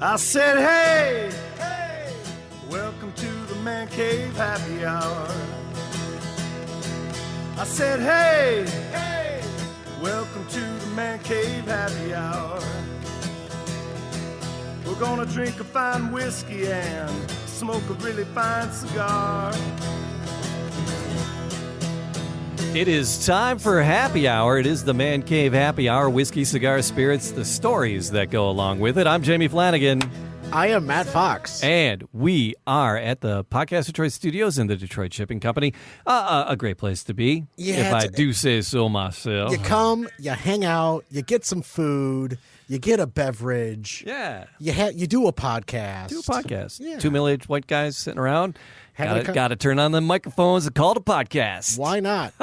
I said, hey, hey, welcome to the Man Cave Happy Hour. I said, hey, hey, welcome to the Man Cave Happy Hour. We're gonna drink a fine whiskey and smoke a really fine cigar. It is time for Happy Hour. It is the Man Cave Happy Hour. Whiskey, cigar, spirits, the stories that go along with it. I'm Jamie Flanagan. I am Matt Fox. And we are at the Podcast Detroit Studios in the Detroit Shipping Company. A great place to be, if I do say so myself. You come, you hang out, you get some food, you get a beverage. Yeah. You do a podcast. Yeah. Yeah. Two middle-aged white guys sitting around. Having Got to turn on the microphones and call it a podcast. Why not?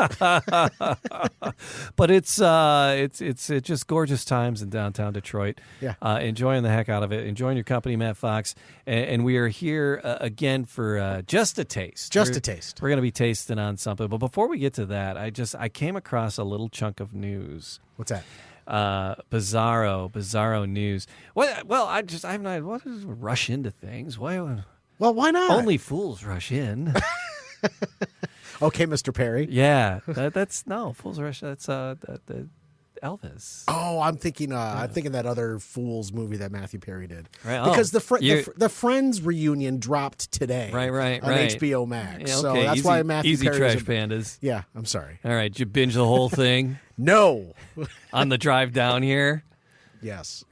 But it's just gorgeous times in downtown Detroit. Yeah. Enjoying the heck out of it. Enjoying your company, Matt Fox. And we are here again for just a taste. Just a taste. We're going to be tasting on something. But before we get to that, I came across a little chunk of news. What's that? Bizarro news. What is rush into things? Why? Well, why not? Only fools rush in. Okay, Mr. Perry. Yeah, that's fools rush. That's Elvis. Oh, I'm thinking that other Fools movie that Matthew Perry did. Right. Because the Friends reunion dropped today. Right. On HBO Max. Yeah, okay. So that's why Matthew Easy Perry. Trash Pandas. Yeah, I'm sorry. All right, did you binge the whole thing No. on the drive down here? Yes.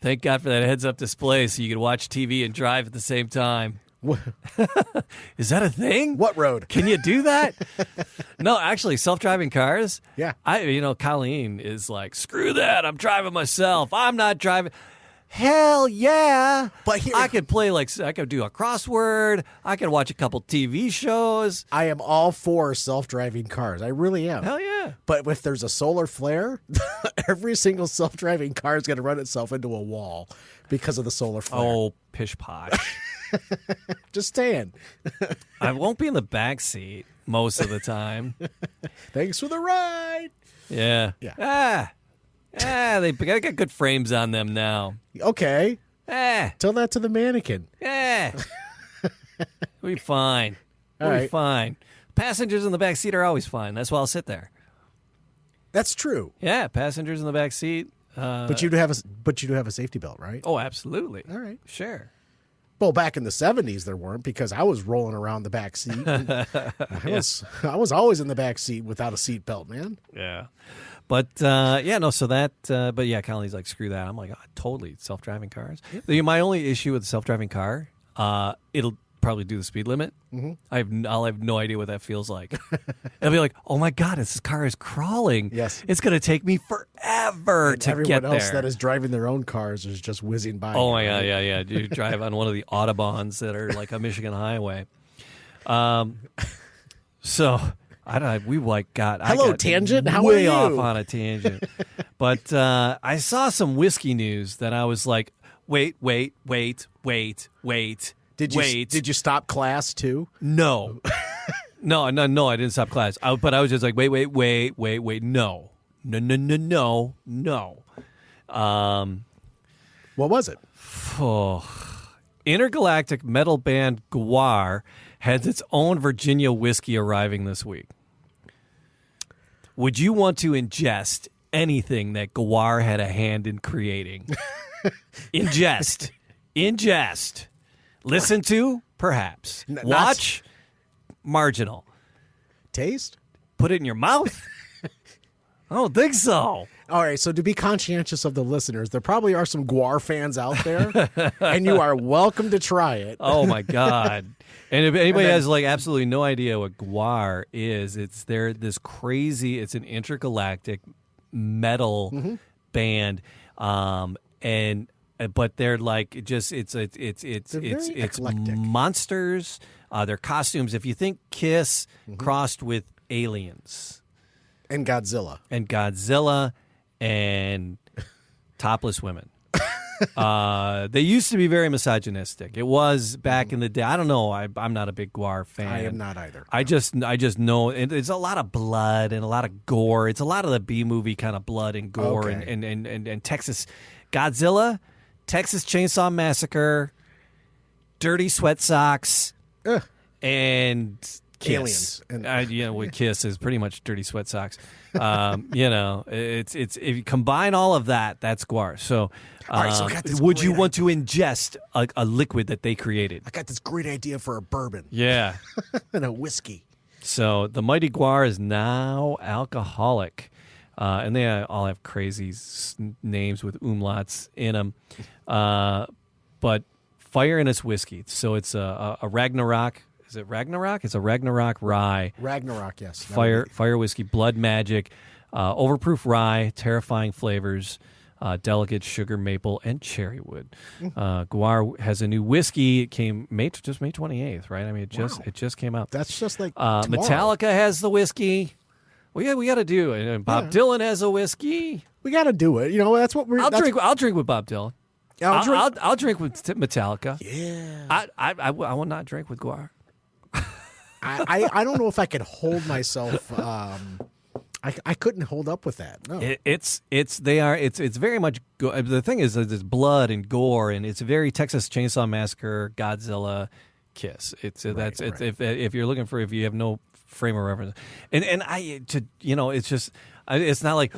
Thank God for that heads-up display so you could watch TV and drive at the same time. Is that a thing? What road? Can you do that? No, actually, self-driving cars. Yeah. Colleen is like, screw that. I'm driving myself. I'm not driving. Hell yeah. But here, I could I could do a crossword. I could watch a couple TV shows. I am all for self-driving cars. I really am. Hell yeah. But if there's a solar flare, every single self-driving car is going to run itself into a wall because of the solar flare. Oh, pish posh. Just saying. I won't be in the back seat most of the time. Thanks for the ride. Yeah. They got good frames on them now. Okay. Tell Tell that to the mannequin. We'll be fine. All We'll be right. fine. Passengers in the back seat are always fine. That's why I'll sit there. That's true. Yeah, passengers in the back seat. But you do have a safety belt, right? Oh, absolutely. All right. Sure. Well, back in the 70s there weren't, because I was rolling around the back seat. I was always in the back seat without a seat belt, man. Yeah. But, but yeah, Colleen's like, screw that. I'm like, totally, self-driving cars. Yep. My only issue with a self-driving car, it'll probably do the speed limit. Mm-hmm. I'll have no idea what that feels like. It'll be like, oh my God, this car is crawling. Yes. It's going to take me forever to get there. Everyone else that is driving their own cars is just whizzing by. Oh my God, yeah. You drive on one of the Autobahns that are like a Michigan highway. So... Hello, tangent. How are way you? off on a tangent. But I saw some whiskey news that I was like, wait. Did you stop class too? No. No, I didn't stop class. But I was just like, wait, no. What was it? Intergalactic metal band GWAR has its own Virginia whiskey arriving this week. Would you want to ingest anything that GWAR had a hand in creating? Ingest. Listen to? Perhaps. Watch? Marginal. Taste? Put it in your mouth? I don't think so. All right, so to be conscientious of the listeners, there probably are some GWAR fans out there, and you are welcome to try it. Oh, my God. And if anybody has like absolutely no idea what GWAR is, it's an intergalactic metal band, but they're like it's monsters. Their costumes. If you think Kiss crossed with aliens and Godzilla and topless women. They used to be very misogynistic. It was back in the day. I don't know. I'm not a big GWAR fan. I am not either. I just know it's a lot of blood and a lot of gore. It's a lot of the B movie kind of blood and gore and Texas Godzilla. Texas Chainsaw Massacre, Dirty Sweat Socks, and Kiss. Aliens. With Kiss is pretty much Dirty Sweat Socks. It's if you combine all of that, that's GWAR. So, All right, so I got this would you great want to ingest a liquid that they created? I got this great idea for a bourbon Yeah. and a whiskey. So the mighty GWAR is now alcoholic, and they all have crazy names with umlauts in them. But fire in its whiskey. So it's a Ragnarök. Is it Ragnarök? It's a Ragnarök rye. Ragnarök, yes. Fire whiskey, blood magic, overproof rye, terrifying flavors, delicate sugar maple, and cherry wood. GWAR has a new whiskey. It came May 28th, right? I mean, it just came out. That's just like Metallica has the whiskey. We got to do it. And Bob Dylan has a whiskey. We got to do it. That's what we're. I'll drink with Bob Dylan. I'll drink with Metallica. Yeah. I will not drink with GWAR. I don't know if I could hold myself. I couldn't hold up with that. No. It's very much the thing is there's blood and gore, and it's very Texas Chainsaw Massacre, Godzilla, Kiss. If you're looking for, if you have no frame of reference, it's not like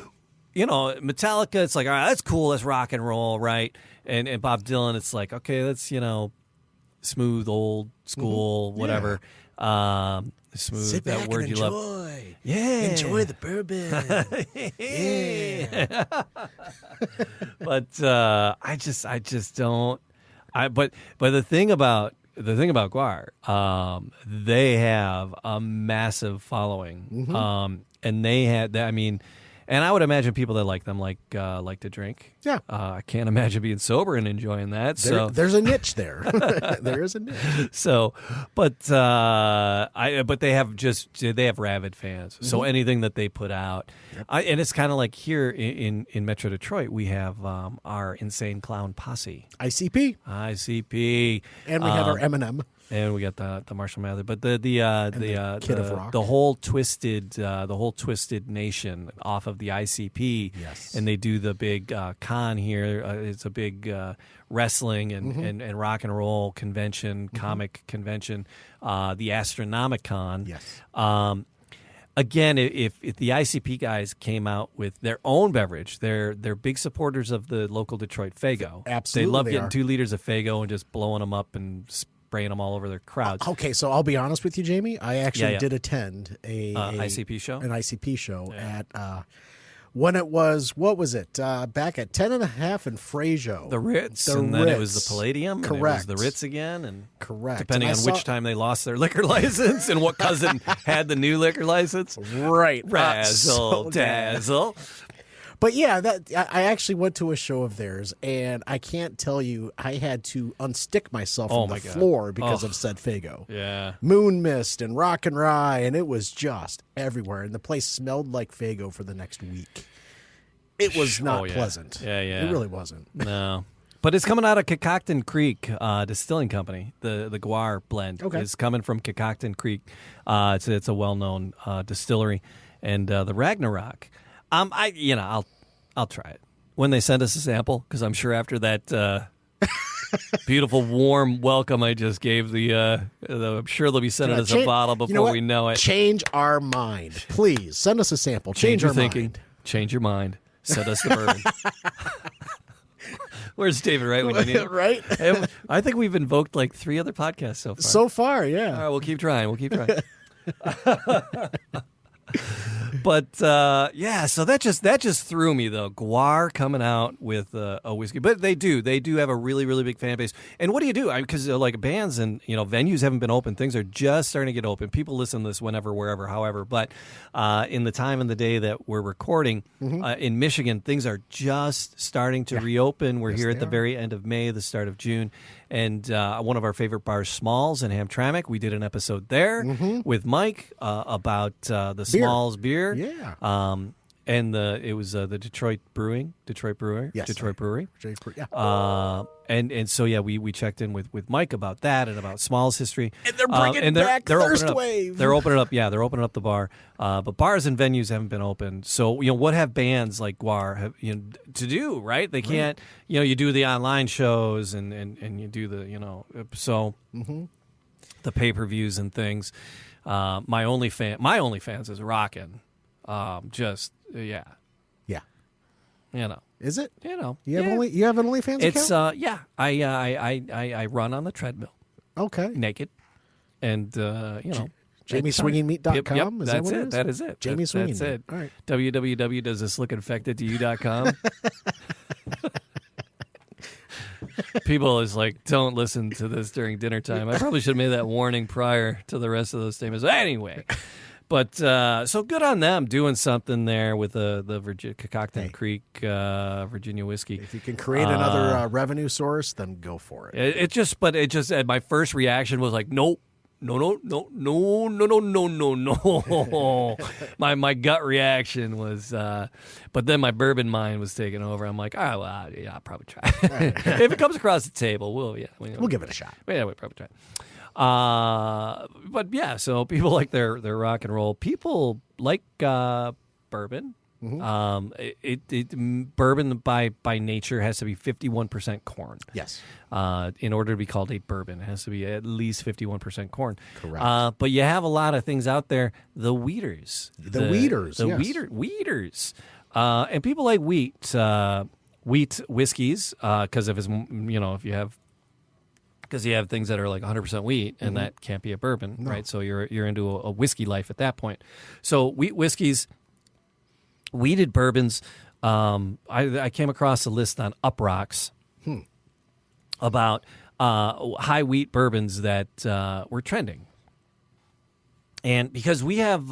Metallica. It's like, all right, that's cool, that's rock and roll, right? And Bob Dylan, it's like, okay, that's smooth, old school, whatever. Smooth. Sit that back word and you enjoy. love. Yeah. Enjoy the bourbon. Yeah. But I just don't. But the thing about GWAR, they have a massive following. And they had that. I mean, and I would imagine people that like them like to drink. Yeah. I can't imagine being sober and enjoying that. There's a niche there. There is a niche. So, but they have rabid fans. So anything that they put out, and it's kind of like here in Metro Detroit, we have our Insane Clown Posse, ICP, and we have our Eminem. And we got the Marshall Mathers, but the Kid of Rock. the whole twisted Nation off of the ICP, yes. And they do the big con here. It's a big wrestling and rock and roll convention, comic convention, the Astronomicon. Yes. Again, if the ICP guys came out with their own beverage, they're big supporters of the local Detroit Faygo. Absolutely, they love getting 2 liters of Faygo and just blowing them up and spraying them all over their crowds. Okay, so I'll be honest with you, Jamie. I actually did attend an ICP show at when it was, what was it? Back at 10 and a half in Frasio. The Ritz. Then it was the Palladium. Correct. And it was the Ritz again. And correct. Depending on which time they lost their liquor license and what cousin had the new liquor license. Right. Razzle dazzle. But yeah, I actually went to a show of theirs, and I can't tell you, I had to unstick myself from the floor because of said Faygo. Yeah. Moon Mist and Rock and Rye, and it was just everywhere. And the place smelled like Faygo for the next week. It was not pleasant. Yeah. It really wasn't. No. But it's coming out of Catoctin Creek Distilling Company. The GWAR blend is coming from Catoctin Creek. It's a well-known distillery. And the Ragnarök. I'll try it when they send us a sample, because I'm sure after that beautiful warm welcome I just gave I'm sure they'll be sending us a bottle before we know it. Change our mind, please. Send us a sample. Change our thinking. Mind. Change your mind. Send us the bourbon. Where's David? Right when you need it. Right. I think we've invoked like 3 other podcasts so far. So far, yeah. All right, we'll keep trying. But so that just threw me though. GWAR coming out with a whiskey, but they do have a really, really big fan base. And what do you do? Because like bands and venues haven't been open, things are just starting to get open. People listen to this whenever, wherever, however. But in the time and the day that we're recording in Michigan, things are just starting to reopen. We're here at the very end of May, the start of June. And one of our favorite bars, Smalls in Hamtramck, we did an episode there with Mike about the Smalls beer. Yeah. And it was the Detroit Brewer. Yes, Detroit Brewery. Yeah. And so yeah, we checked in with Mike about that and about Small's history. And they're bringing back Thirst Wave. They're opening up. Yeah, they're opening up the bar. But bars and venues haven't been open. So what have bands like GWAR have to do? Right? They can't. You do the online shows and you do the so the pay-per-views and things. My OnlyFans is rocking. Yeah. Is it? You have an OnlyFans account? It's I run on the treadmill. Okay. Naked. And JamieSwingingMeat.com? Yep, Is that's that what it. That is it. Jamie Swinging That's it. All right. www.doesthis.lookinfectedtoyou.com. People is like, don't listen to this during dinner time. I probably should have made that warning prior to the rest of those statements. Anyway, but so good on them doing something there with the Catoctin Creek Virginia whiskey. If you can create another revenue source, then go for it. It just my first reaction was like, nope. No. My gut reaction was, but then my bourbon mind was taking over. I'm like, oh, well, yeah, I'll probably try. If it comes across the table, we'll give it a shot. Yeah, we'll probably try. But yeah, so people like their rock and roll. People like bourbon. Bourbon by nature has to be 51% corn. Yes. In order to be called a bourbon, it has to be at least 51% corn. Correct. But you have a lot of things out there. The wheaters. The wheaters. The yes. wheaters. And people like wheat whiskeys because if you have things that are like 100% wheat, and that can't be a bourbon, right? So you're into a whiskey life at that point. So wheat whiskeys. Wheated bourbons. I came across a list on Uprocks about high wheat bourbons that were trending, and because we have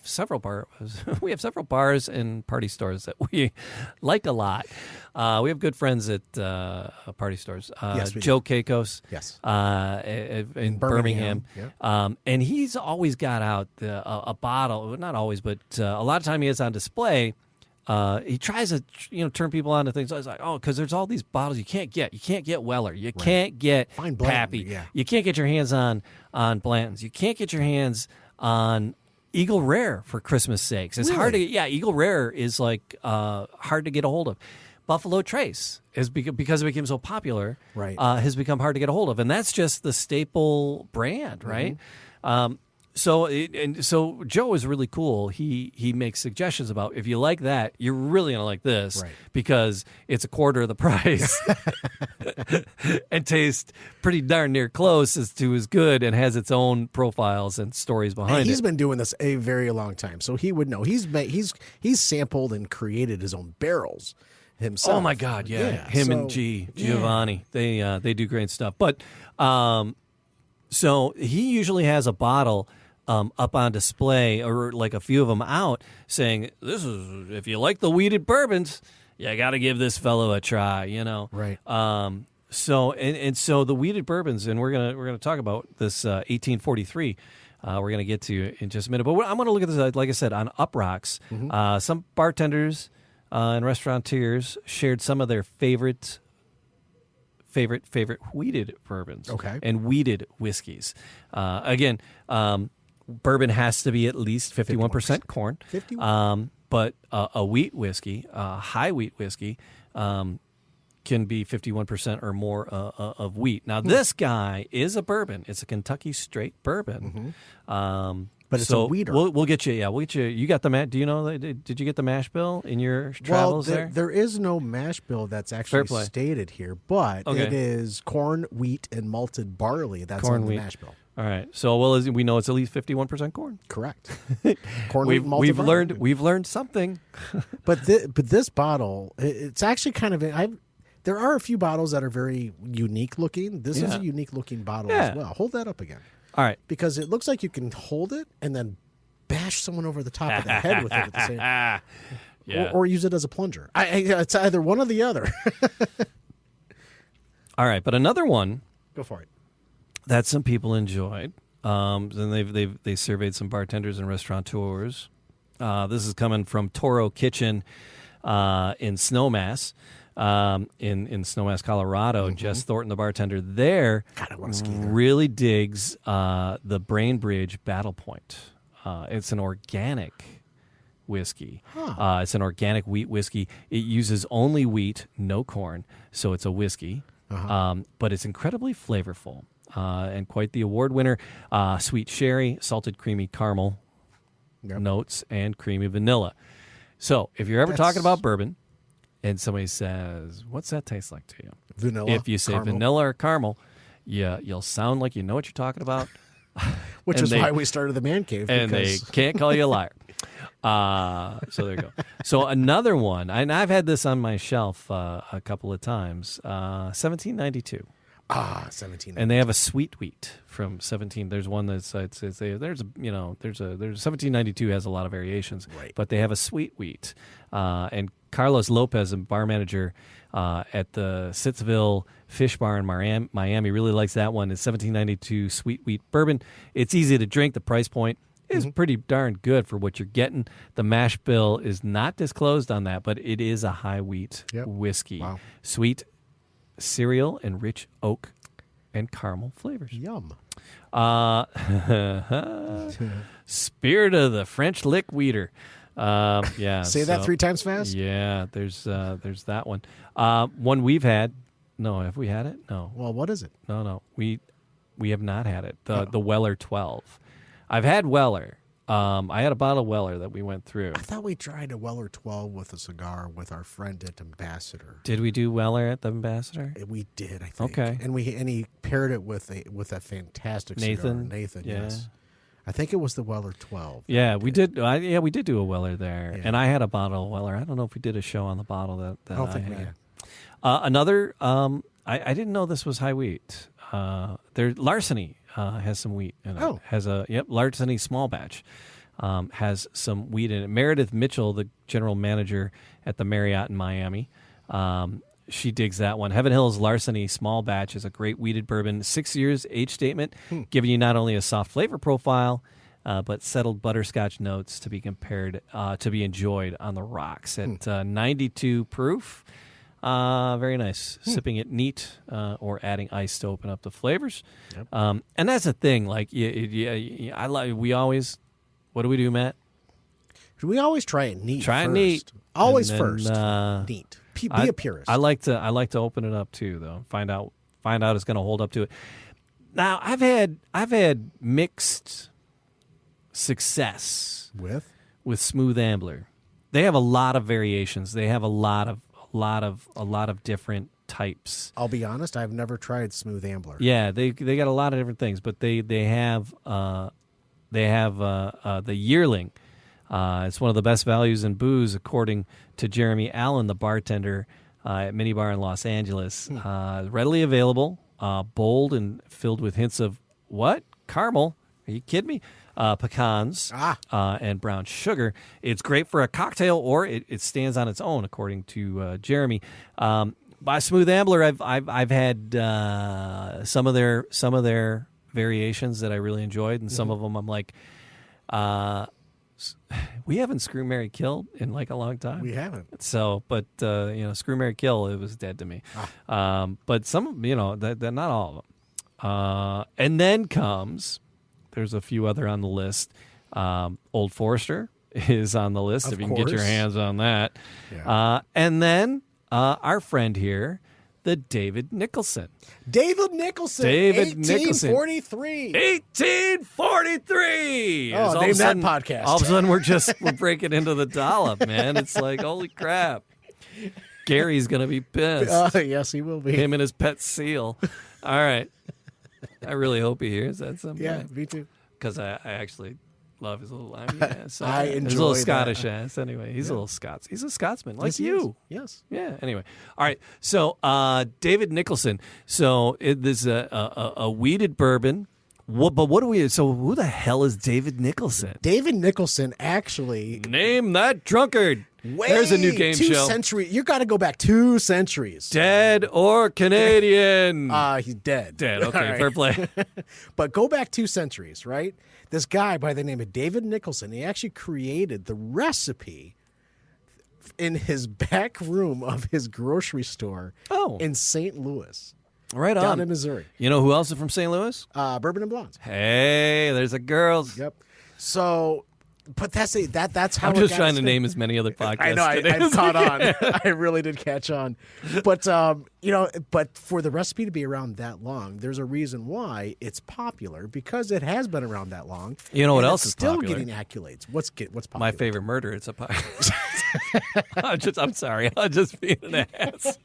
several bars and party stores that we like a lot. We have good friends at party stores. Yes, Joe Kakos, yes, in Birmingham. Yeah. And he's always got out a bottle. Not always, but a lot of time he has on display. He tries to turn people on to things. I was like, because there's all these bottles you can't get. You can't get Weller. You can't get Pappy. Yeah. You can't get your hands on Blanton's. You can't get your hands on Eagle Rare, for Christmas sakes. It's hard to get. Yeah, Eagle Rare is like hard to get a hold of. Buffalo Trace is because it became so popular, right? Has become hard to get a hold of, and that's just the staple brand, right? So Joe is really cool. He makes suggestions about if you like that, you're really gonna like this, right? Because it's a quarter of the price and tastes pretty darn near close as good and has its own profiles and stories behind it. He's been doing this a very long time, so he would know. He's sampled and created his own barrels himself. Oh my God, yeah. And Giovanni, they do great stuff. But so he usually has a bottle up on display, or like a few of them out, saying, "This is if you like the wheated bourbons, you got to give this fellow a try." Right. So the wheated bourbons, and we're gonna talk about this 1843. We're gonna get to in just a minute, but I'm gonna look at this, like I said, on Uprocks. Some bartenders and restaurateurs shared some of their favorite wheated bourbons, and wheated whiskeys. Again, bourbon has to be at least 51% corn. 51. But a wheat whiskey, high wheat whiskey, can be 51% or more of wheat. Now, this guy is a bourbon. It's a Kentucky straight bourbon. But it's a wheater. We'll get you. Yeah, we'll get you. You got the mash. Do you know? Did you get the mash bill in your travels there? There is no mash bill that's actually stated here, but it is corn, wheat, and malted barley. That's on the mash bill. All right. So we know it's at least 51% corn. Correct. Corn, wheat, malted barley. We've learned something. But this bottle, it's actually kind of. There are a few bottles that are very unique looking. This is a unique looking bottle as well. Hold that up again. All right. Because it looks like you can hold it and then bash someone over the top of the head with it at the same time. Or use it as a plunger. It's either one or the other. All right. But another one. Go for it. That some people enjoyed. And they surveyed some bartenders and restaurateurs. This is coming from Toro Kitchen in Snowmass. In Snowmass, Colorado. Jess Thornton, the bartender there, God, I want to ski there. really digs the Brainbridge Battle Point. It's an organic whiskey. It's an organic wheat whiskey. It uses only wheat, no corn, so it's a whiskey. But it's incredibly flavorful and quite the award winner. Sweet sherry, salted creamy caramel notes, and creamy vanilla. So if you're ever talking about bourbon and somebody says, what's that taste like to you? Vanilla. If you say caramel. vanilla or caramel, you'll sound like you know what you're talking about. Which is why we started the Man Cave. And they can't call you a liar. So there you go. So another one, and I've had this on my shelf a couple of times, 1792. 1792. And they have a sweet wheat from 17. There's one that's there's 1792 has a lot of variations, Right. but they have a sweet wheat. And Carlos Lopez, a bar manager at the Sittsville Fish Bar in Miami, really likes that one. It's 1792 sweet wheat bourbon. It's easy to drink. The price point is pretty darn good for what you're getting. The mash bill is not disclosed on that, but it is a high wheat whiskey. Wow. Sweet cereal and rich oak and caramel flavors. Yum. Spirit of the French Lick Weeder. Yeah. Say that 3 times fast. Yeah, there's that one. One we've had. No, have we had it? No. Well, what is it? No. We have not had it. The Weller 12. I've had Weller. I had a bottle of Weller that we went through. I thought we tried a Weller 12 with a cigar with our friend at Ambassador. Did we do Weller at the Ambassador? We did, I think. Okay. And he paired it with a fantastic cigar. Nathan, Yeah. yes. I think it was the Weller 12. Yeah, we did. We did do a Weller there, Yeah. and I had a bottle of Weller. I don't know if we did a show on the bottle that I don't think we had. had. Another, I didn't know this was high wheat. Larceny has some wheat in it. Oh. Has a Larceny small batch. Has some wheat in it. Meredith Mitchell, the general manager at the Marriott in Miami, she digs that one. Heaven Hills Larceny small batch is a great wheated bourbon, 6 years age statement, giving you not only a soft flavor profile, but settled butterscotch notes to be enjoyed on the rocks at 92 proof. Very nice. Sipping it neat or adding ice to open up the flavors. Yep. And that's the thing. Like, we always. What do we do, Matt? We always try it neat. Try it first. neat. Always And then, first. Neat. Be a purist. I like to open it up too, though. Find out it's going to hold up to it. Now, I've had mixed success with Smooth Ambler. They have a lot of variations. They have a lot of different types. I'll be honest, I've never tried Smooth Ambler. Yeah, they got a lot of different things, but they have the Yearling. It's one of the best values in booze, according to Jeremy Allen, the bartender at Minibar in Los Angeles. Readily available, bold and filled with hints of what? Caramel. Are you kidding me? Pecans and brown sugar. It's great for a cocktail, or it stands on its own, according to Jeremy. By Smooth Ambler, I've had some of their variations that I really enjoyed, and some of them I'm like, we haven't Screw, Marry, Kill in like a long time. We haven't. So, but Screw, Marry, Kill, it was dead to me. But some, they're not all of them. And then there's a few other on the list. Old Forester is on the list, if you can get your hands on that. Yeah. And then our friend here, the David Nicholson. David Nicholson. 1843. 1843. Oh, name that podcast. All of a sudden, we're breaking into the dollop, man. It's like, holy crap. Gary's going to be pissed. Yes, he will be. Him and his pet seal. All right. I really hope he hears that someday. Yeah, me too. Because I actually love his little ass. I enjoy his little that. Scottish ass. Anyway, he's a little Scots. He's a Scotsman, like Yes, he you. is. Yes. Yeah. Anyway, all right. So David Nicholson. So this is a wheated bourbon. But what do we? So who the hell is David Nicholson? David Nicholson actually. Name that drunkard. There's a new game two show. Century. You got to go back 2 centuries. Dead or Canadian? He's dead. Dead. Okay, All right. fair play. But go back 2 centuries, right? This guy by the name of David Nicholson, he actually created the recipe in his back room of his grocery store in St. Louis. Right on. Down in Missouri. You know who else is from St. Louis? Bourbon and Blondes. Hey, there's the girls. Yep. So, but that's how I'm it just got trying to started. name as many other podcasts. I know. today I as caught I on. can. I really did catch on. But but for the recipe to be around that long, there's a reason why it's popular because it has been around that long. You know what and else it's is still popular? getting accolades. What's popular? My favorite murder. It's a pie. I'm sorry. I'm just being an ass.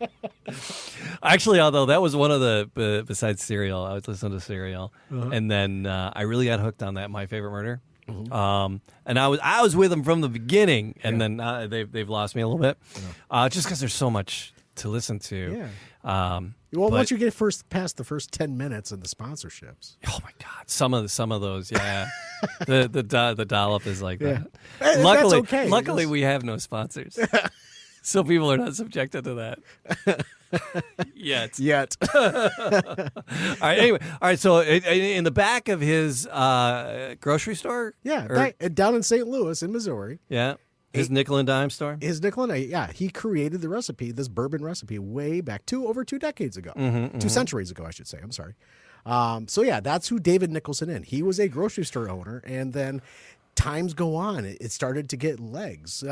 Actually, although that was one of the besides cereal, I was listening to cereal, and then I really got hooked on that. My favorite murder. And I was with them from the beginning, and then they've lost me a little bit, just because there's so much to listen to. Yeah. Once you get past the first 10 minutes and the sponsorships. Oh my God, some of those, yeah. the dollop is like that. Hey, Luckily, that's okay. luckily we have no sponsors, so people are not subjected to that. Yet. All right. Anyway, all right. So in the back of his grocery store, down in St. Louis in Missouri. Yeah. His nickel and dime store? His nickel and dime, he created the recipe, this bourbon recipe, way back over 2 decades ago. 2 centuries ago, I should say. I'm sorry. That's who David Nicholson is. He was a grocery store owner, and then times go on. It started to get legs.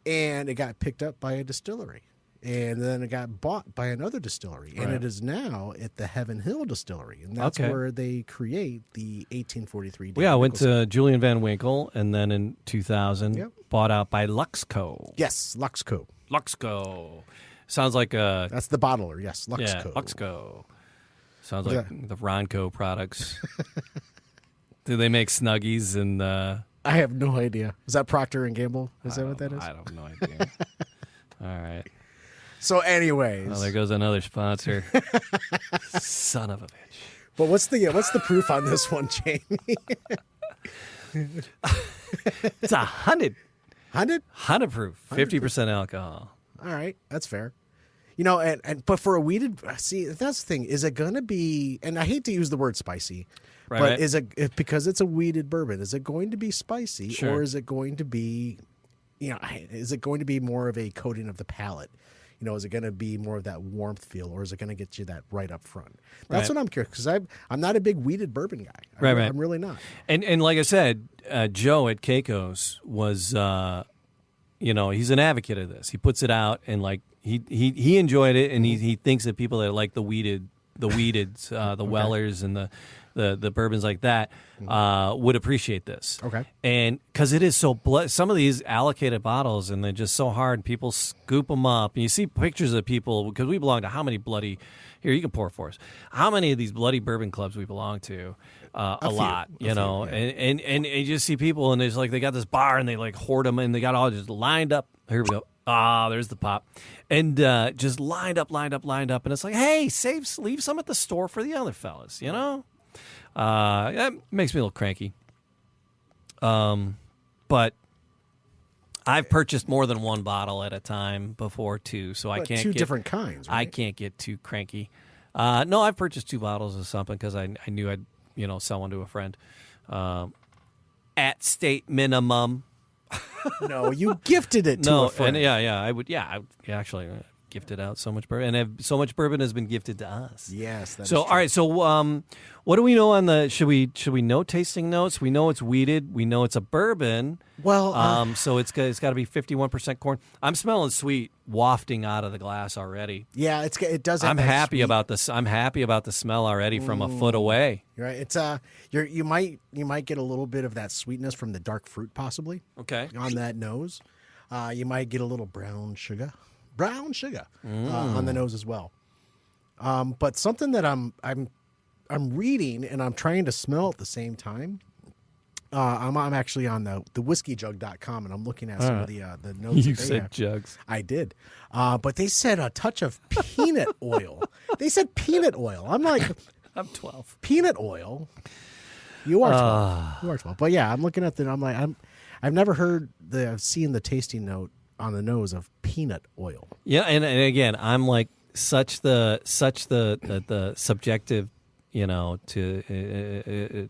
And it got picked up by a distillery. And then it got bought by another distillery. And it is now at the Heaven Hill Distillery. And that's where they create the 1843 I went to Julian Van Winkle, and then in 2000, bought out by Luxco. Yes, Luxco. Luxco. Sounds like a... That's the bottler, yes, Luxco. Yeah, Luxco. Sounds like the Ronco products. Do they make Snuggies and... I have no idea. Is that Procter & Gamble? Is that what that is? I have no idea. All right. So anyways. Well, there goes another sponsor. Son of a bitch. But what's the proof on this one, Jamie? It's 100. 100? 100 proof. 50% alcohol. All right. That's fair. But for a weeded, see, that's the thing. Is it going to be, and I hate to use the word spicy, but is it, because it's a weeded bourbon, is it going to be spicy or is it going to be, is it going to be more of a coating of the palate? Is it going to be more of that warmth feel, or is it going to get you that right up front? That's what I'm curious, because I'm not a big weeded bourbon guy. I'm really not. And like I said, Joe at Keiko's was, he's an advocate of this. He puts it out, and like he enjoyed it, and he thinks that people that like the weededs, the Wellers, and the bourbons like that would appreciate this. Okay. And because it is so some of these allocated bottles, and they're just so hard, people scoop them up, and you see pictures of people, because we belong to how many bloody, here, you can pour for us, how many of these bloody bourbon clubs we belong to? A lot, and you just see people, and it's like they got this bar, and they like hoard them, and they got all just lined up. Here we go. There's the pop. And just lined up. And it's like, hey, leave some at the store for the other fellas, That makes me a little cranky. But I've purchased more than one bottle at a time before, too, so I can't get... different kinds, right? I can't get too cranky. No, I've purchased 2 bottles of something because I knew I'd, sell one to a friend. At state minimum. No, you gifted it to a friend. And I would actually gifted out so much bourbon, and so much bourbon has been gifted to us. Yes, that's so. All right, so what do we know on the? Should we know tasting notes? We know it's weeded. We know it's a bourbon. Well, so it's got to be 51% corn. I'm smelling sweet wafting out of the glass already. Yeah, it does. I'm happy about this. I'm happy about the smell already from a foot away. Right. It's you might get a little bit of that sweetness from the dark fruit, possibly. Okay. On that nose, you might get a little brown sugar on the nose as well. But something that I'm reading and I'm trying to smell at the same time. I'm actually on the whiskeyjug.com, and I'm looking at some of the notes. You said have. Jugs. I did. But they said a touch of peanut oil. They said peanut oil. I'm like, I'm 12. Peanut oil. You are 12. You are 12. But yeah, I'm looking at I'm like, I've never I've seen the tasting note on the nose of peanut oil. Yeah, and again, I'm like such the subjective, to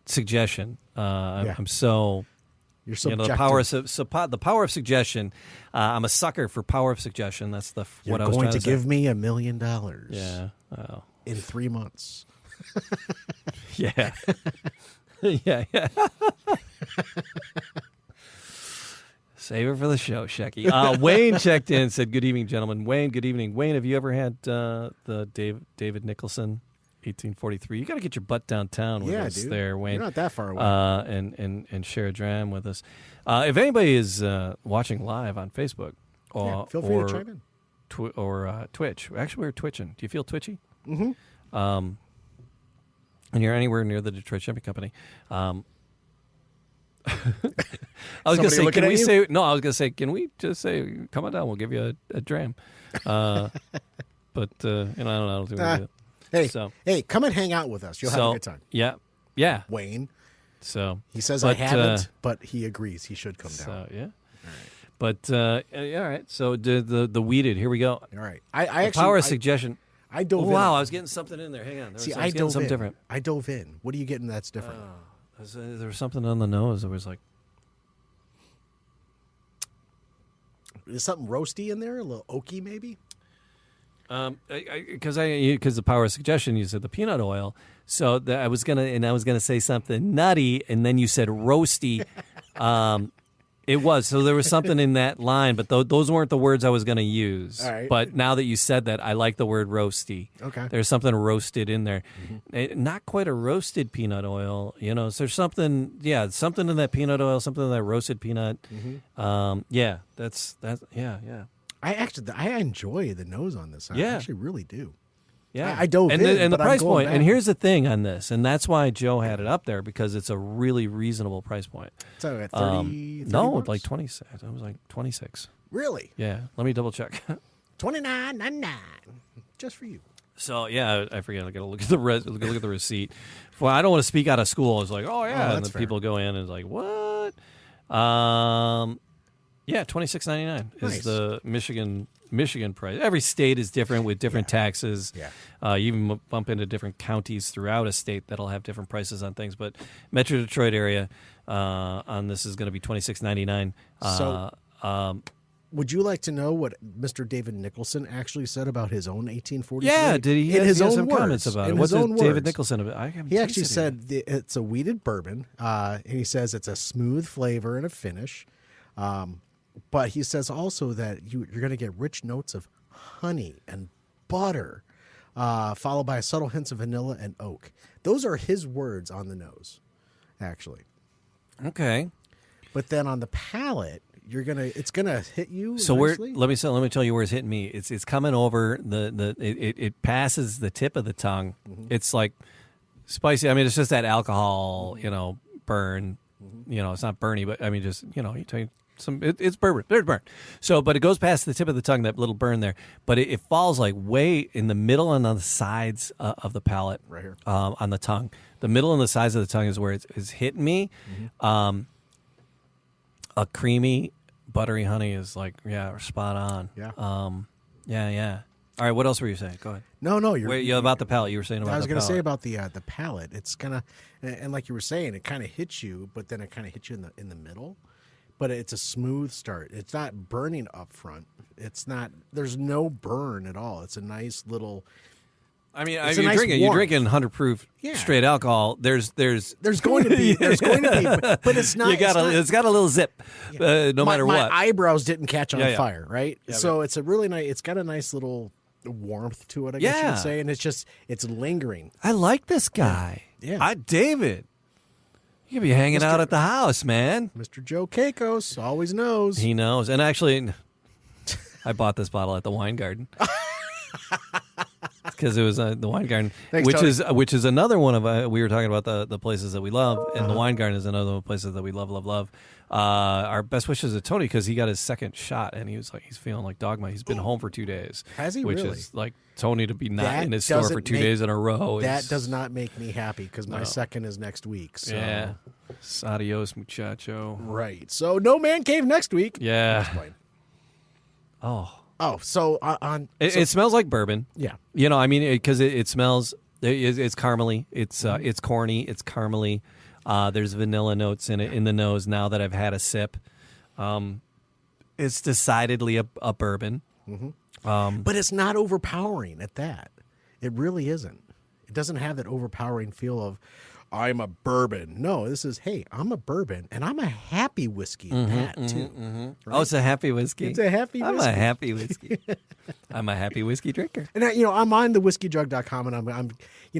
suggestion. I'm so. You're subjective. The power of suggestion. I'm a sucker for power of suggestion. That's You're what I was going trying to say. give me $1 million. Yeah. Oh. In 3 months. Yeah. Yeah. Save it for the show, Shecky. Wayne checked in, said, "Good evening, gentlemen." Wayne, good evening. Wayne, have you ever had the David Nicholson 1843? You got to get your butt downtown with us dude. there, Wayne. You're not that far away. And share a dram with us. If anybody is watching live on Facebook, feel free to chime in. Or Twitch. Actually, we're twitching. Do you feel twitchy? Mm-hmm. And you're anywhere near the Detroit Shipping Company. I was going to say, can we say, no, I was going to say, can we just say, come on down, we'll give you a dram. But, I don't know. Hey, come and hang out with us. You'll have a good time. Yeah. Wayne. So he says I haven't, but he agrees he should come down. So, yeah. All right. But, all right. So the weeded, here we go. All right. I actually. Power of suggestion. I dove in. Wow, I was getting something in there. Hang on. I dove in. Different. I dove in. What are you getting that's different? There was something on the nose that was like. Is something roasty in there? A little oaky, maybe? Because the power of suggestion, you said the peanut oil. So I was gonna say something nutty, and then you said roasty. It was. So there was something in that line, but those weren't the words I was going to use. All right. But now that you said that, I like the word roasty. Okay. There's something roasted in there. Not quite a roasted peanut oil, So there's something in that peanut oil, something in that roasted peanut. Yeah, that's. I enjoy the nose on this. I actually really do. Yeah, I dove in, and the but price I'm going point. back. And here's the thing on this, and that's why Joe had it up there, because it's a really reasonable price point. So at 30, no, bucks? like 26. It was like 26. Really? Yeah, let me double check. $29.99 just for you. So yeah, I forget. I got to look at the look at the receipt. Well, I don't want to speak out of school. It's like, oh yeah, and then people go in and it's like, what? Yeah, $26.99 is the Michigan price. Every state is different with different taxes. Yeah. You even bump into different counties throughout a state that'll have different prices on things. But Metro Detroit area on this is going to be $26.99. So, would you like to know what Mr. David Nicholson actually said about his own 1843? Yeah, did he? In his own some words. Comments about it. What's David Nicholson about? He actually said it's a weeded bourbon, and he says it's a smooth flavor and a finish. But he says also that you're going to get rich notes of honey and butter, followed by subtle hints of vanilla and oak. Those are his words on the nose, actually. Okay. But then on the palate, it's gonna hit you. So nicely. let me tell you where it's hitting me. It's coming over it passes the tip of the tongue. It's like spicy. I mean, it's just that alcohol, burn. It's not burny, but I mean, just you take it's bourbon. There's burn. So, but it goes past the tip of the tongue, that little burn there. But it falls like way in the middle and on the sides of the palate, right here, on the tongue. The middle and the sides of the tongue is where it's hitting me. A creamy, buttery honey is like, spot on. Yeah. All right, what else were you saying? Go ahead. No, you're about the palate. You were saying about. I was going to say about the palate. It's gonna, and like you were saying, it kind of hits you, but then it kind of hits you in the middle. But it's a smooth start. It's not burning up front. It's not. There's no burn at all. It's a nice little. I mean, you're drinking 100 proof straight alcohol. There's going to be, but it's not. It's got a little zip, no matter what. My eyebrows didn't catch on fire, right? Yeah, so it's a really nice. It's got a nice little warmth to it, I guess you would say, and it's lingering. I like this guy. Yeah, David. You could be hanging out at the house, man. Mr. Joe Kakos always knows. He knows, and actually, I bought this bottle at the Wine Garden. because it was the Wine Garden, Thanks, which is another one of we were talking about the places that we love, and the Wine Garden is another one of the places that we love. Our best wishes to Tony because he got his second shot and he's feeling like dogma. He's been home for 2 days. Has he which really? is like Tony to be not That in his store for 2 days in a row. That does not make me happy because my second is next week. So. Yeah. Adios, muchacho. Right. So no man cave next week. Yeah. Explain. Oh. Oh, so it smells like bourbon. Yeah. You know, I mean, because it smells. It's caramely. It's corny. It's caramely. There's vanilla notes in it in the nose. Now that I've had a sip, it's decidedly a bourbon. Mm-hmm. But it's not overpowering at that. It really isn't. It doesn't have that overpowering feel of I'm a bourbon. No, this is, hey, I'm a bourbon, and I'm a happy whiskey in that, too. Mm-hmm. Right? Oh, it's a happy whiskey? It's a happy whiskey. I'm a happy whiskey. I'm a happy whiskey drinker. And, I'm on the whiskeydrug.com, and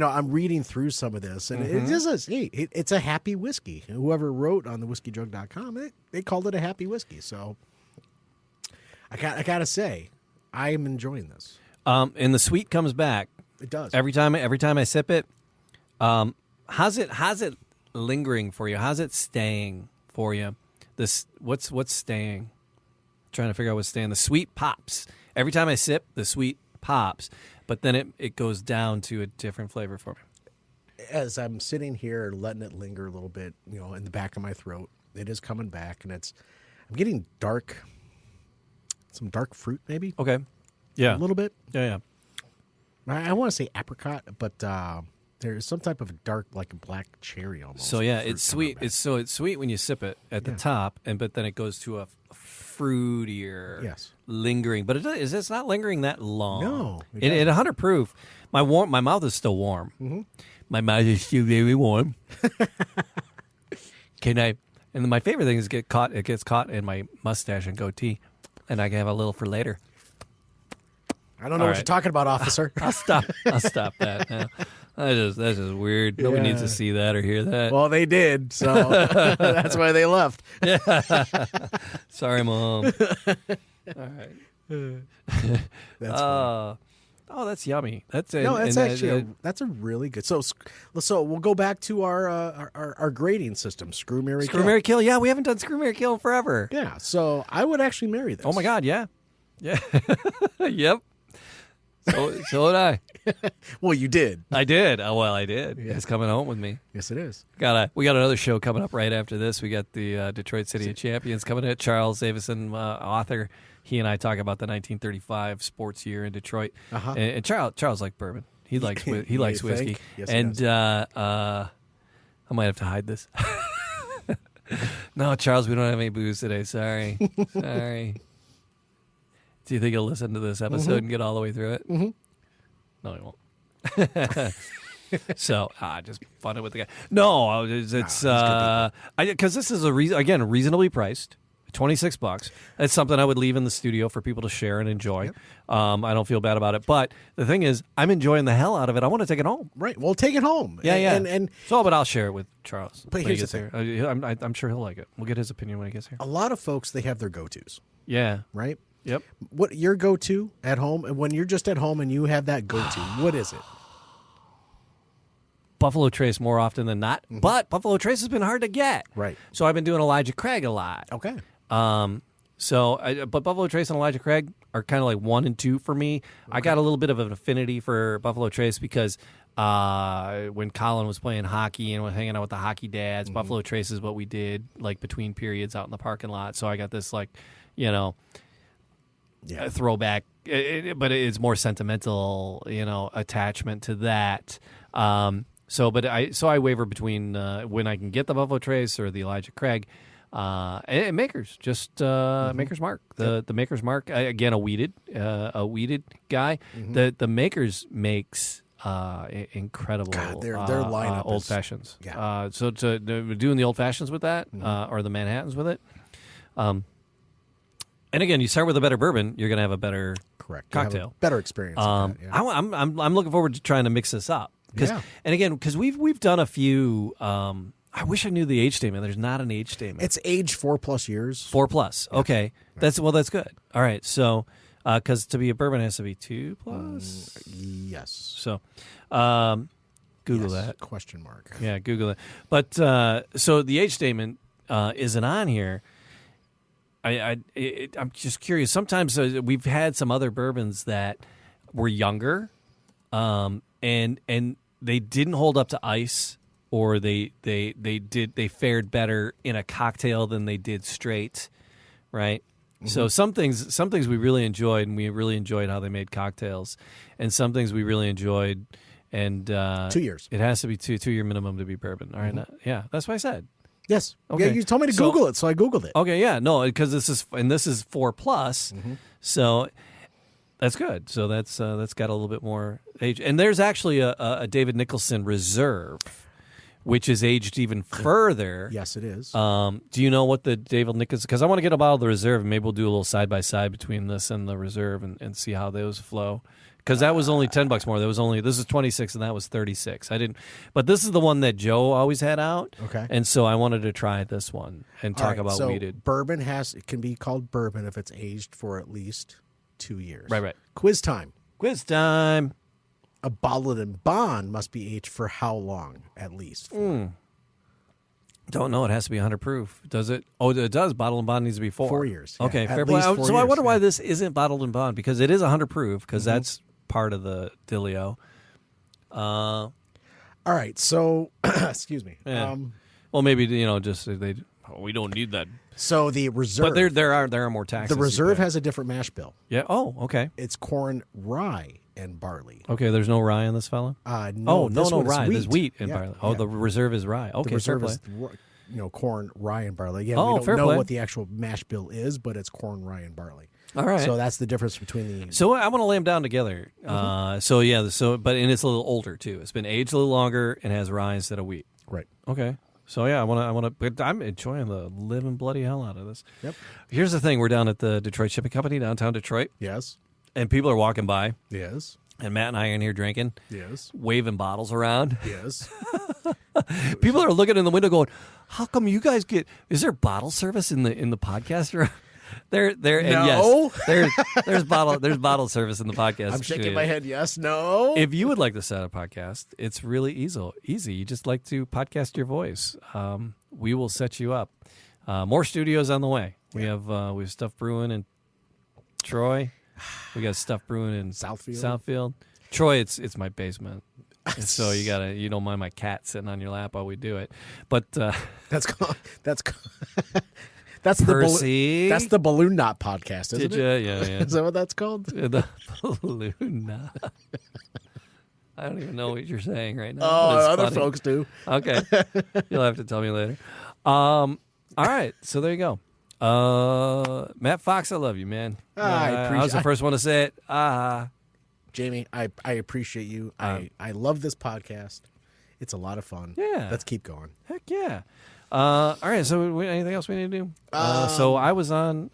I'm reading through some of this, and it just says, hey, it's a happy whiskey. And whoever wrote on the whiskeydrug.com, they called it a happy whiskey. So I got to say, I am enjoying this. And the sweet comes back. It does. Every time I sip it, how's it lingering for you? How's it staying for you? This what's staying? Trying to figure out what's staying. The sweet pops. Every time I sip, the sweet pops, but then it goes down to a different flavor for me. As I'm sitting here letting it linger a little bit, in the back of my throat, it is coming back, and I'm getting some dark fruit maybe. Okay. Yeah. A little bit. Yeah. I want to say apricot, but there's some type of dark, like a black cherry almost. So yeah, it's sweet. It's sweet when you sip it at the top, but then it goes to a fruitier, lingering. But it's not lingering that long. No, at 100 proof, my mouth is still warm. Mm-hmm. My mouth is still very warm. And then my favorite thing is it gets caught in my mustache and goatee, and I can have a little for later. I don't know what you're talking about, officer. I'll stop that now. That's just weird. Nobody needs to see that or hear that. Well, they did, so that's why they left. Yeah. Sorry, Mom. All right. That's funny. Oh, that's yummy. That's a really good. So we'll go back to our grading system. Screw, marry, kill. Screw, marry, kill. Yeah, we haven't done screw, marry, kill in forever. Yeah. So I would actually marry this. Oh my God. Yeah. Yep. So would I. Well, you did. I did. Oh, well, I did. Yeah. It's coming home with me. Yes, it is. We got another show coming up right after this. We got the Detroit City of Champions coming in. Charles Davison, author. He and I talk about the 1935 sports year in Detroit. Uh-huh. And Charles likes bourbon. He likes whiskey. Yes, and I might have to hide this. No, Charles, we don't have any booze today. Sorry. Do you think he'll listen to this episode and get all the way through it? Mm-hmm. No, he won't. So, just fun it with the guy. No, it's because this is reasonably priced, $26. That's something I would leave in the studio for people to share and enjoy. Yep. I don't feel bad about it, but the thing is, I'm enjoying the hell out of it. I want to take it home. Right. Well, take it home. Yeah. And but I'll share it with Charles but when he gets here. I'm sure he'll like it. We'll get his opinion when he gets here. A lot of folks, they have their go-tos. Yeah. Right. Yep. What your go-to at home, and when you're just at home and you have that go-to, what is it? Buffalo Trace more often than not, but Buffalo Trace has been hard to get. Right. So I've been doing Elijah Craig a lot. Okay. But Buffalo Trace and Elijah Craig are kind of like 1 and 2 for me. Okay. I got a little bit of an affinity for Buffalo Trace because when Colin was playing hockey and was hanging out with the hockey dads, Buffalo Trace is what we did like between periods out in the parking lot. So I got this throwback, but it's more sentimental, attachment to that. So I waver between when I can get the Buffalo Trace or the Elijah Craig. And Maker's, Maker's Mark. The Maker's Mark, again, a weeded guy. The Maker's makes incredible their lineup old fashions. Yeah. So doing the old fashions with that, or the Manhattans with it. And again, you start with a better bourbon, you're going to have a better cocktail, better experience. I'm looking forward to trying to mix this up. And again, because we've done a few. I wish I knew the age statement. There's not an age statement. It's age 4+ years. 4+. Okay, that's good. All right, so Because to be a bourbon, it has to be 2 plus. Yes. So, Google that. Question mark. Yeah, Google it. But so the age statement isn't on here. I'm just curious. Sometimes we've had some other bourbons that were younger, and they didn't hold up to ice, or they fared better in a cocktail than they did straight, right? Mm-hmm. So some things we really enjoyed, and we really enjoyed how they made cocktails, and some things we really enjoyed, and 2 years. It has to be 2-year minimum to be bourbon. All right, yeah, that's what I said. Yes. Okay. Yeah, you told me to Google it, so I Googled it. Okay, yeah, no, because this is 4 plus, so that's good. So that's got a little bit more age, and there's actually a David Nicholson Reserve, which is aged even further. Yes, it is. Do you know what the David Nicholson? Because I want to get a bottle of the Reserve, and maybe we'll do a little side by side between this and the Reserve, and see how those flow. Because that was only $10 more. This is 26, and that was 36. But this is the one that Joe always had out. Okay. And so I wanted to try this one and talk about weeded. Bourbon it can be called bourbon if it's aged for at least 2 years. Right. Quiz time. A bottled and bond must be aged for how long, at least? Don't know. It has to be 100 proof. Does it? Oh, it does. Bottled and bond needs to be 4. 4 years. Yeah, Okay, fair play. So I wonder why this isn't bottled and bond, because it is 100 proof, because that's part of the dealio. All right. So, excuse me. Yeah. Well, maybe just we don't need that. So the Reserve, but there are more taxes. The Reserve has a different mash bill. Yeah. Oh, okay. It's corn, rye, and barley. Okay. There's no rye in this fella. No. No rye. Wheat. There's wheat and yeah, barley. Oh, the Reserve is rye. Okay. The Reserve fair is play. corn, rye, and barley. Again, Oh, we don't fair know play. what the actual mash bill is, but it's corn, rye, and barley. All right. So that's the difference between the. So I want to lay them down together. But it's a little older too. It's been aged a little longer and has rye instead of wheat. Right. Okay. So yeah, I want to. But I'm enjoying the living bloody hell out of this. Yep. Here's the thing: we're down at the Detroit Shipping Company, downtown Detroit. Yes. And people are walking by. Yes. And Matt and I are in here drinking. Yes. Waving bottles around. Yes. People are looking in the window, going, "How come you guys get? Is there bottle service in the podcast room?" There, and no. Yes, there's bottle service in the podcast. I'm shaking my head. Yes, no. If you would like to set a podcast, it's really easy. You just like to podcast your voice. We will set you up. More studios on the way. We have stuff brewing in Troy. We got stuff brewing in Southfield. Troy, it's my basement. So you don't mind my cat sitting on your lap while we do it. But that's Percy. That's the Balloon Knot podcast, isn't it? Yeah. Is that what that's called? The Balloon Knot. I don't even know what you're saying right now. Oh, other folks do. Okay. You'll have to tell me later. All right. So there you go. Matt Fox, I love you, man. I was the first one to say it. Jamie, I appreciate you. I love this podcast. It's a lot of fun. Yeah. Let's keep going. Heck yeah. All right. So anything else we need to do? So I was on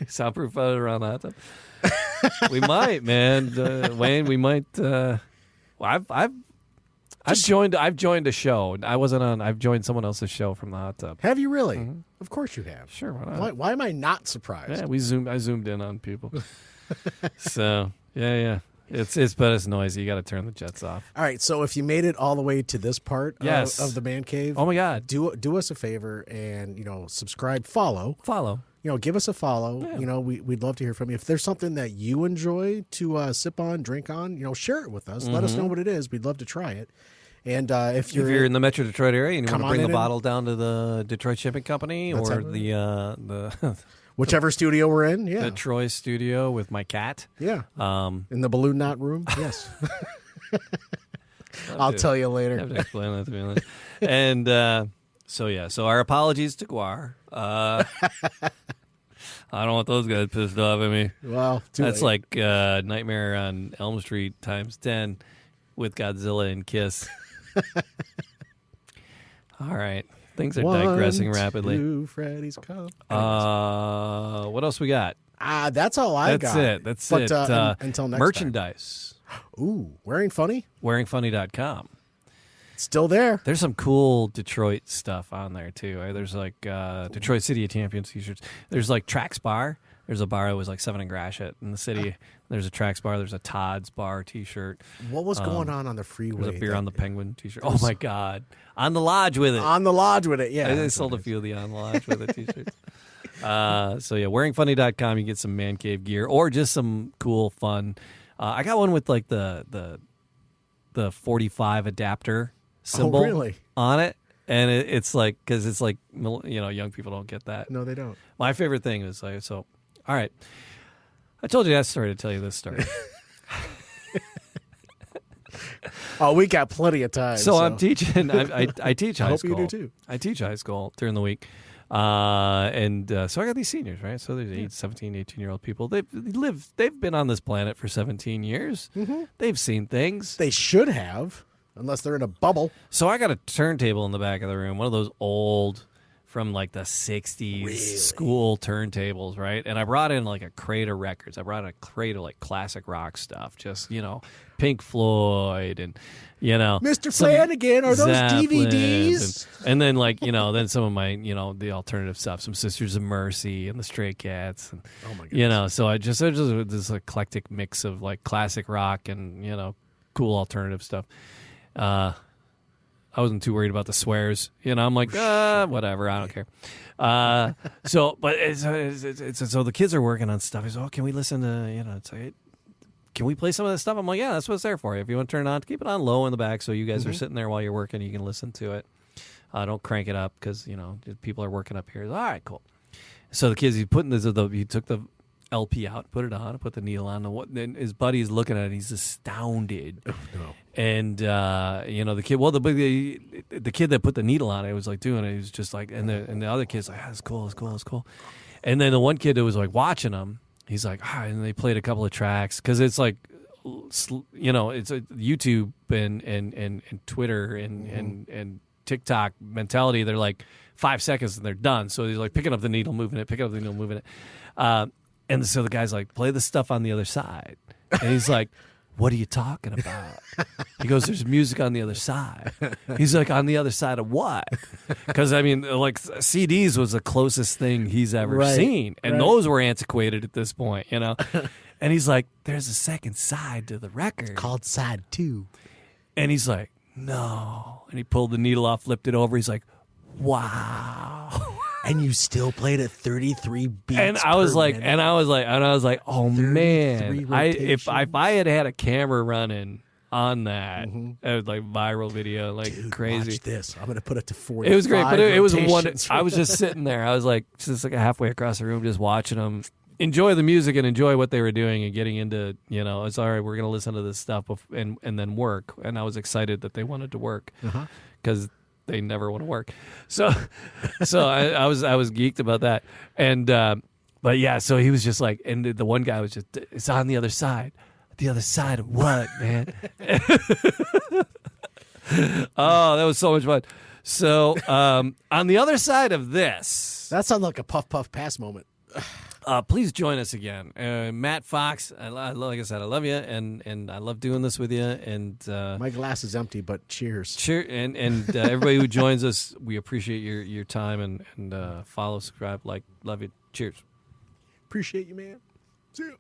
soundproof around the hot tub. We might, man. Wayne, we might. I've joined a show. I've joined someone else's show from the hot tub. Have you really? Of course you have. Sure. Why not? Why am I not surprised? Yeah, I zoomed in on people. So yeah. It's noisy. You got to turn the jets off. All right. So if you made it all the way to this part of the man cave, oh my God, do us a favor and subscribe, follow. Give us a follow. Yeah. We'd love to hear from you. If there's something that you enjoy to sip on, drink on, share it with us. Let us know what it is. We'd love to try it. And if you're in the Metro Detroit area and you want to bring a bottle down to the Detroit Shipping Company or the whichever studio we're in, the Troy studio with my cat, in the Balloon Knot room, yes. I'll tell you later. I have to explain that to me later. And so our apologies to GWAR. I don't want those guys pissed off at me. Well, that's late. Like Nightmare on Elm Street times 10 with Godzilla and Kiss. All right. Things are digressing rapidly. 2, Freddy's come. What else we got? That's all I got. That's it. Until next merchandise. Time. Ooh, Wearing Funny? Wearingfunny.com. Still there. There's some cool Detroit stuff on there too. Right? There's like Detroit City of Champions t-shirts. There's like Trax Bar. There's a bar that was like 7 and Gratiot in the city. There's a Trax Bar. There's a Todd's Bar t-shirt. What was going on the freeway? There's a Beer on the Penguin t-shirt. Oh my God. On the Lodge with it. On the Lodge with it, yeah. I sold a few of the On the Lodge with it t-shirts. So yeah, wearingfunny.com. You get some man cave gear or just some cool fun. I got one with like the 45 adapter symbol on it. And it's like, because it's like, young people don't get that. No, they don't. My favorite thing is like, so, all right. I told you that story to tell you this story. Oh, we got plenty of time. So I'm teaching, I teach high school. I hope you do too. I teach high school during the week. So I got these seniors, right? So there's 17, 18-year-old people. They've been on this planet for 17 years. Mm-hmm. They've seen things. They should have. Unless they're in a bubble. So I got a turntable in the back of the room, one of those old from like the 60s school turntables, right? And I brought in like a crate of records. I brought in a crate of like classic rock stuff, just, Pink Floyd and, Mr. Flanagan, are those Zeppelin DVDs? And then like, then some of my, the alternative stuff, some Sisters of Mercy and the Stray Cats. And, oh my goodness. So I just this eclectic mix of like classic rock and, cool alternative stuff. I wasn't too worried about the swears. I'm like, whatever, I don't care. So the kids are working on stuff. He's like, oh, can we listen to, it's like, can we play some of this stuff? I'm like, yeah, that's what it's there for. If you want to turn it on, keep it on low in the back so you guys are sitting there while you're working. You can listen to it. Don't crank it up because, people are working up here. All right, cool. So the kids, he took the LP out, put it on, put the needle on, and his buddy's looking at it. He's astounded. Oh, no. And the kid, the kid that put the needle on it was like doing it. He was just like, and the other kid's like, it's cool. And then the one kid that was like watching him, he's like, and they played a couple of tracks because it's like, it's a YouTube and Twitter and TikTok mentality. They're like 5 seconds and they're done. So he's like picking up the needle, moving it. And so the guy's like, play the stuff on the other side. And he's like, what are you talking about? He goes, there's music on the other side. He's like, on the other side of what? Because, like CDs was the closest thing he's ever seen. And those were antiquated at this point, And he's like, there's a second side to the record. It's called side 2. And he's like, no. And he pulled the needle off, flipped it over. He's like, wow. And you still played at 33 beats. And I was like, oh man, if I had a camera running on that, it was like viral video, like dude, crazy. Watch this. I'm gonna put it to 40. It was great, but it was one. I was just sitting there. I was like, just like halfway across the room, just watching them enjoy the music and enjoy what they were doing and getting into. It's all right. We're gonna listen to this stuff and then work. And I was excited that they wanted to work because. They never want to work, so I was geeked about that, and but yeah, so he was just like, and the one guy was just, it's on the other side. The other side of what, man? Oh, that was so much fun. So on the other side of this, that sounds like a puff pass moment. Please join us again, Matt Fox. Like I said, I love you, and I love doing this with you. And my glass is empty, but cheers. Cheers, and everybody who joins us, we appreciate your time and follow, subscribe, love you. Cheers. Appreciate you, man. See you.